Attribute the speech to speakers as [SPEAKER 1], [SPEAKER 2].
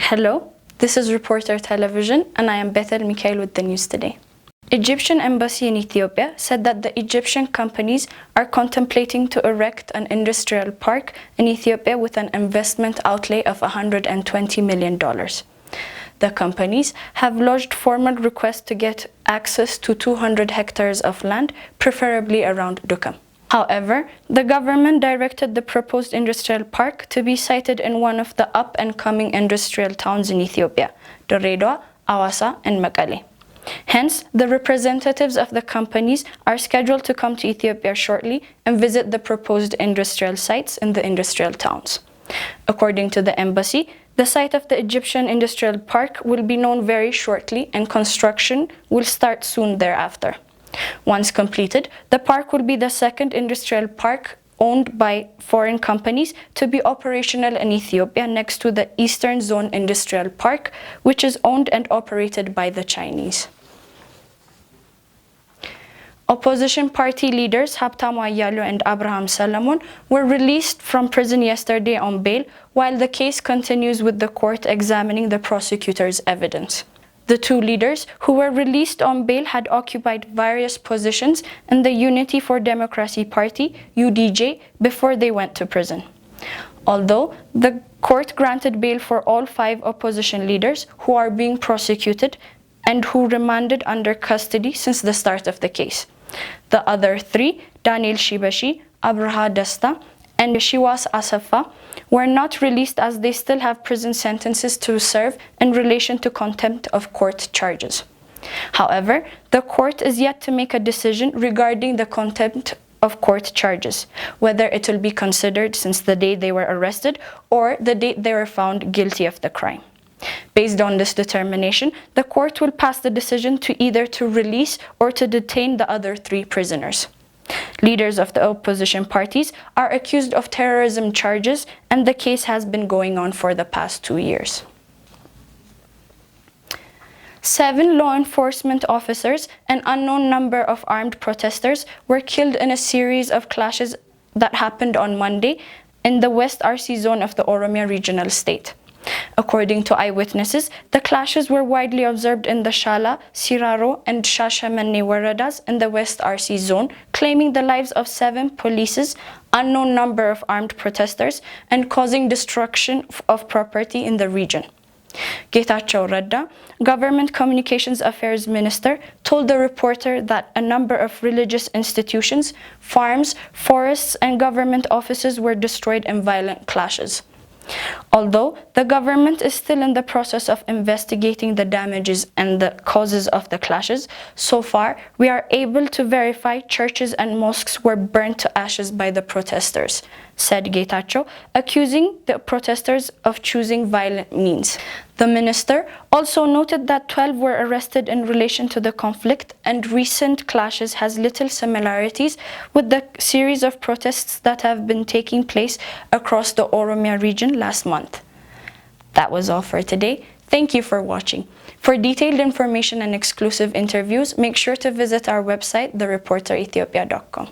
[SPEAKER 1] Hello, this is Reporter Television and I am Bethel Mikhail with the news today. Egyptian embassy in Ethiopia said that the Egyptian companies are contemplating to erect an industrial park in Ethiopia with an investment outlay of $120 million. The companies have lodged formal requests to get access to 200 hectares of land, preferably around Duqm. However, the government directed the proposed industrial park to be sited in one of the up-and-coming industrial towns in Ethiopia, Dirredawa, Awasa, and Mekelle. Hence, the representatives of the companies are scheduled to come to Ethiopia shortly and visit the proposed industrial sites in the industrial towns. According to the embassy, the site of the Egyptian industrial park will be known very shortly and construction will start soon thereafter. Once completed, the park will be the second industrial park owned by foreign companies to be operational in Ethiopia next to the Eastern Zone Industrial Park, which is owned and operated by the Chinese. Opposition party leaders Habtamu Ayyalu and Abraham Solomon were released from prison yesterday on bail, while the case continues with the court examining the prosecutor's evidence. The two leaders who were released on bail had occupied various positions in the Unity for Democracy Party, UDJ, before they went to prison. Although the court granted bail for all 5 opposition leaders who are being prosecuted and who remanded under custody since the start of the case. The other 3, Daniel Shibashi, Abraha Dasta, and Shiwas Asafa, were not released as they still have prison sentences to serve in relation to contempt of court charges. However, the court is yet to make a decision regarding the contempt of court charges, whether it will be considered since the day they were arrested or the date they were found guilty of the crime. Based on this determination, the court will pass the decision to either to release or to detain the other 3 prisoners. Leaders of the opposition parties are accused of terrorism charges, and the case has been going on for the past 2 years. 7 law enforcement officers and unknown number of armed protesters were killed in a series of clashes that happened on Monday in the West RC zone of the Oromia regional state. According to eyewitnesses, the clashes were widely observed in the Shala, Siraro, and Shashamene waradas in the West RC zone, claiming the lives of 7 police, unknown number of armed protesters, and causing destruction of property in the region. Getachew Redda, Government Communications Affairs Minister, told the reporter that a number of religious institutions, farms, forests, and government offices were destroyed in violent clashes. Although the government is still in the process of investigating the damages and the causes of the clashes, so far we are able to verify churches and mosques were burnt to ashes by the protesters, said Getachew, accusing the protesters of choosing violent means. The minister also noted that 12 were arrested in relation to the conflict, and recent clashes has little similarities with the series of protests that have been taking place across the Oromia region last month. That was all for today. Thank you for watching. For detailed information and exclusive interviews, make sure to visit our website, thereporterethiopia.com.